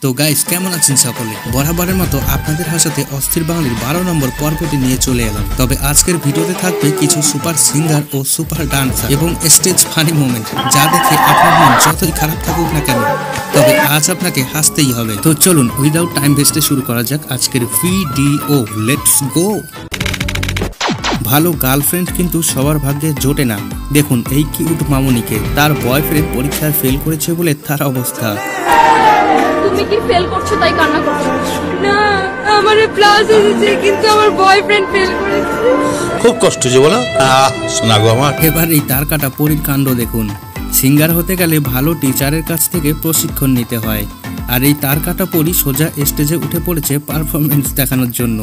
তো গাইস কেমন আছেন সকলে? বরাবরের মতো আপনাদের হাসাতে অস্থির বাঙালির 12 নম্বর পর্বটি নিয়ে চলে এলাম। তবে আজকের ভিডিওতে থাকবে কিছু সুপার সিঙ্গার ও সুপার ডান্সার এবং স্টেজ ফানি মোমেন্ট, যা দেখে আপনার মন যতই খারাপ থাকুক না কেন, তবে আজ আপনাকে হাসতেই হবে। তো চলুন উইদাউট টাইম ওয়েস্টে শুরু করা যাক আজকের ভিডিও। Let's go. ভালো গার্লফ্রেন্ড কিন্তু সবার ভাগ্যে জোটে না। দেখুন এই কিউট মামুনিকে, তার বয়ফ্রেন্ড পরীক্ষায় ফেল করেছে বলে তার অবস্থা। তুমি কি ফেল করছো তাই কান্না করছো? না, আমার প্লাস এসেছে কিন্তু আমার বয়ফ্রেন্ড ফেল করেছে। খুব কষ্ট যে বলো শোনা গো আমার। এবার এই তার কাটা পরীর কাণ্ড দেখুন। সিঙ্গার হতে গেলে ভালো টিচারের কাছ থেকে প্রশিক্ষণ নিতে হয়, আর এই তার কাটা পরী সোজা স্টেজে উঠে পড়েছে পারফরমেন্স দেখানোর জন্য।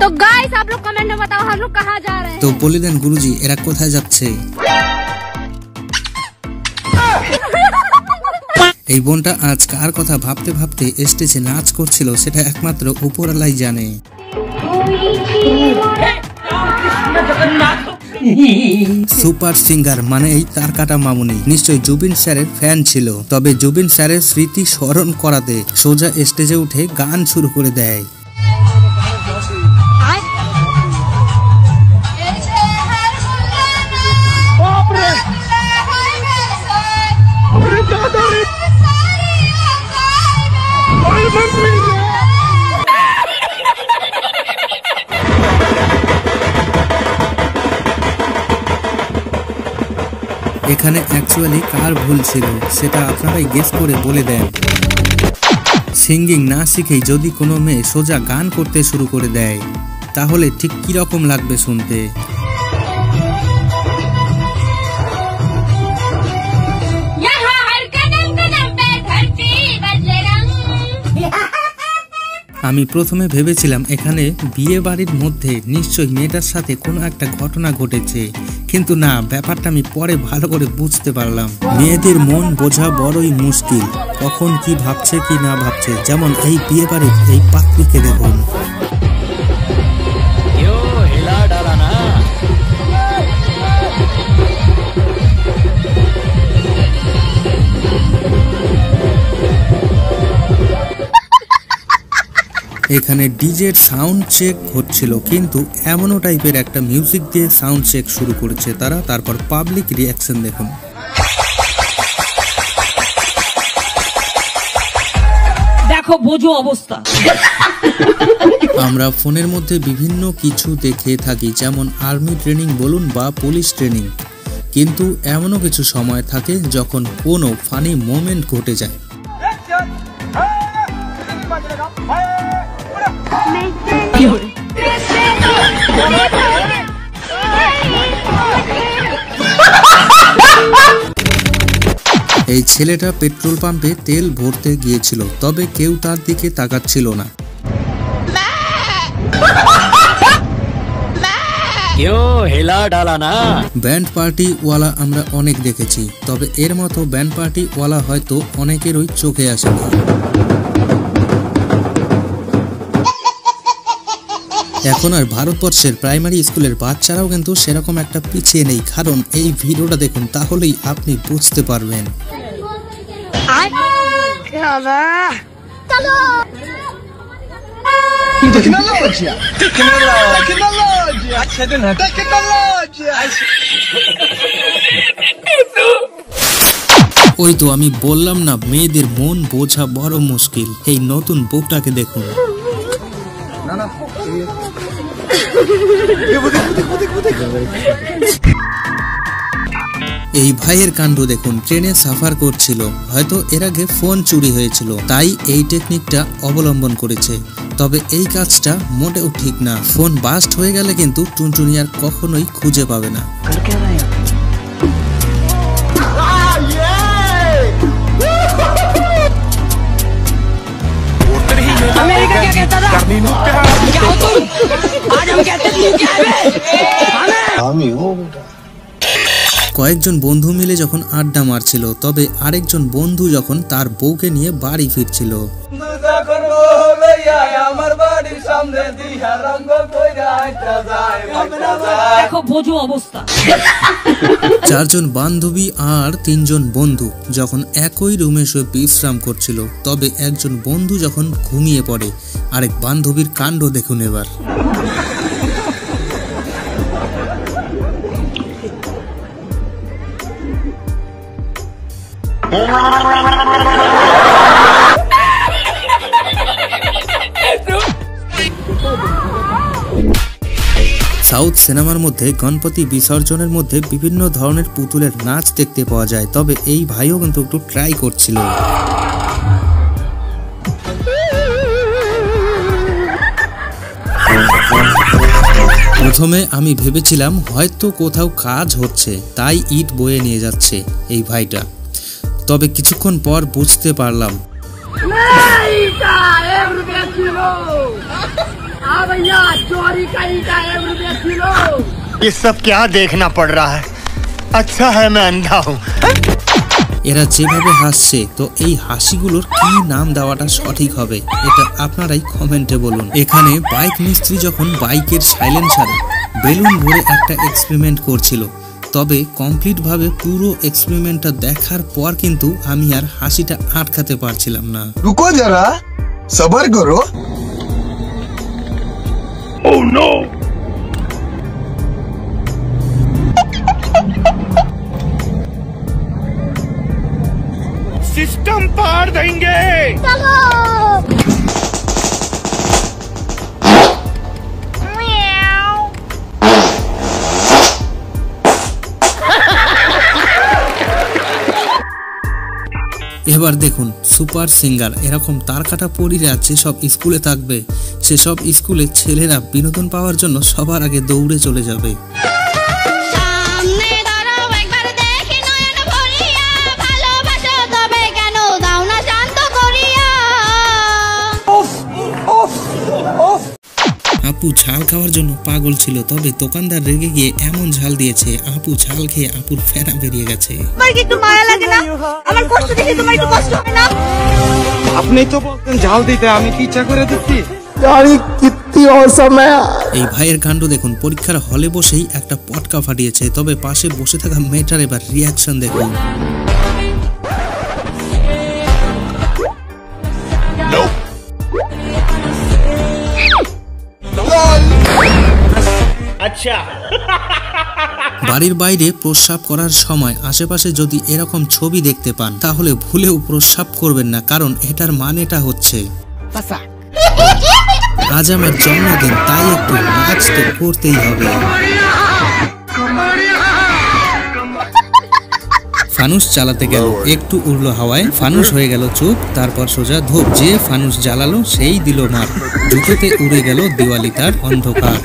तो गाइस आप लोग कमेंट में बताओ हम लोग कहाँ जा रहे हैं। তো বলে দেন গুরুজি, এরা কোথায় যাচ্ছে? এই বোনটা আজ কার কথা ভাবতে ভাবতে স্টেজে নাচ করছিল সেটা একমাত্র উপরওয়ালাই জানে। সুপার সিঙ্গার মানে এই তার কাটা মামুনি নিশ্চয়ই জুবিন স্যারের ফ্যান ছিল। তবে জুবিন স্যারের স্মৃতি স্মরণ করাতে সোজা স্টেজে উঠে গান শুরু করে দেয়। এখানে অ্যাকচুয়ালি কার ভুল ছিল সেটা আপনারাই গেস করে বলে দেন। সিঙ্গিং না শিখেই যদি কোনো মেয়ে সোজা গান করতে শুরু করে দেয় তাহলে ঠিক কিরকম লাগবে শুনতে? আমি প্রথমে ভেবেছিলাম এখানে বিয়ে বাড়ির মধ্যে নিশ্চয়ই মেয়েটার সাথে কোনো একটা ঘটনা ঘটেছে, কিন্তু না, ব্যাপারটা আমি পরে ভালো করে বুঝতে পারলাম। মেয়েদের মন বোঝা বড়ই মুশকিল, কখন কি ভাবছে কি না ভাবছে। যেমন এই বিয়ে বাড়ির এই পাত্রীকে দেখুন। এখানে ডিজের সাউন্ড চেক হচ্ছিল, কিন্তু এমনও টাইপের একটা মিউজিক দিয়ে সাউন্ড চেক শুরু করেছে তারা। তারপর পাবলিক রিয়াকশন দেখুন। দেখো বোঝো অবস্থা। আমরা ফোনের মধ্যে বিভিন্ন কিছু দেখে থাকি, যেমন আর্মি ট্রেনিং বলুন বা পুলিশ ট্রেনিং, কিন্তু এমনও কিছু সময় থাকে যখন কোনো ফানি মোমেন্ট ঘটে যায়। এই ছেলেটা পেট্রোল পাম্পে তেল ভরতে গিয়েছিল, তবে কেউ তার দিকে তাকাচ্ছিল না। ব্যান্ড পার্টি ওয়ালা আমরা অনেক দেখেছি, তবে এর মতো ব্যান্ড পার্টি ওয়ালা হয়তো অনেকেরই চোখে আসেনি। এখন আর ভারতবর্ষের প্রাইমারি স্কুলের বাচ্চারাও কিন্তু সেরকম একটা পিছিয়ে নেই, কারণ এই ভিডিওটা দেখুন তাহলেই আপনি বুঝতে পারবেন। ওই তো আমি বললাম না, মেয়েদের মন বোঝা বড় মুশকিল। এই নতুন বউটাকে দেখুন। এই ভাইয়ের কাণ্ড দেখুন। ট্রেনে সাফার করছিল, হয়তো এর আগে ফোন চুরি হয়েছিল, তাই এই টেকনিকটা অবলম্বন করেছে। তবে এই কাজটা মোটেও ঠিক না। ফোন বাস্ট হয়ে গেলে কিন্তু টুনটুনি আর কখনোই খুঁজে পাবে না। কয়েকজন বন্ধু মিলে যখন আড্ডা মারছিল, তবে আরেকজন বন্ধু যখন তার বউকে নিয়ে বাড়ি ফিরছিল। দেখো বোঝো অবস্থা। 4 জন বান্ধবী আর 3 জন বন্ধু যখন একই রুমে শুয়ে বিশ্রাম করছিল, তবে একজন বন্ধু যখন ঘুমিয়ে পড়ে, আরেক বান্ধবীর কাণ্ড দেখুন এবার। সাউথ সিনেমার মধ্যে গণপতি বিসর্জনের মধ্যে বিভিন্ন ধরনের পুতুলের নাচ দেখতে পাওয়া যায়, তবে এই ভাইও কিন্তু একটু ট্রাই করছিল। প্রথমে আমি ভেবেছিলাম হয়তো কোথাও কাজ হচ্ছে, তাই ইট বয়ে নিয়ে যাচ্ছে এই ভাইটা, তবে কিছুক্ষণ পর বুঝতে পারলাম ये सब क्या देखना पड़ रहा है? अच्छा है मैं अंधा हूँ। এরা যেভাবে হাসছে, তো এই হাসিগুলোর কি নাম দেওয়াটা সঠিক হবে এটা আপনারাই কমেন্টে বলুন। এখানে বাইক মিস্ত্রি যখন বাইকের সাইলেন্সারে বেলুন ভরে একটা এক্সপেরিমেন্ট করছিল, তবে কমপ্লিট ভাবে পুরো এক্সপেরিমেন্টটা দেখার পর কিন্তু আমি আর হাসিটা আটকাতে পারছিলাম না। रुको जरा सबर करो। Oh no! सिस्टम पार देंगे। এবার দেখুন সুপার সিঙ্গার এরকম তার কাটা পরিরে আছে, সব স্কুলে থাকবে, সেসব স্কুলে ছেলেরা বিনোদন পাওয়ার জন্য সবার আগে দৌড়ে চলে যাবে। আপু ঝাল খাওয়ার জন্য পাগল ছিল, তবে দোকানদার রেগে গিয়ে এমন ঝাল দিয়েছে আপু ঝাল খেয়ে আপুর ফেনা বেরিয়ে গেছে। তোমার কি একটু মায়া লাগে না? আমার কষ্ট দেখে তোমার একটু কষ্ট হয় না? আপনি তো বলতেন ঝাল দিতে, আমি কি ইচ্ছা করে দিচ্ছি? এই ভাইয়ের কাণ্ড দেখুন, পরীক্ষার হলে বসেই একটা পটকা ফাটিয়েছে, তবে পাশে বসে থাকা মেয়েটার এবার রিয়াকশন দেখুন। अच्छा। বাড়ির বাইরে প্রস্রাব করার সময় আশেপাশে যদি এরকম ছবি দেখতে পান, তাহলে ভুলেও প্রস্রাব করবেন না, কারণ এটার মানেটা হচ্ছে আজ আমার জন্মদিন, তাই একটু নাচ তো করতেই হবে। ফানুস চালাতে গেল, একটু উড়লো হাওয়ায়, ফানুস হয়ে গেল চুপ, তারপর সোজা ধূপ। যে ফানুস জ্বালালো সেই দিল মার, জুতোতে উড়ে গেল দিওয়ালি তার অন্ধকার।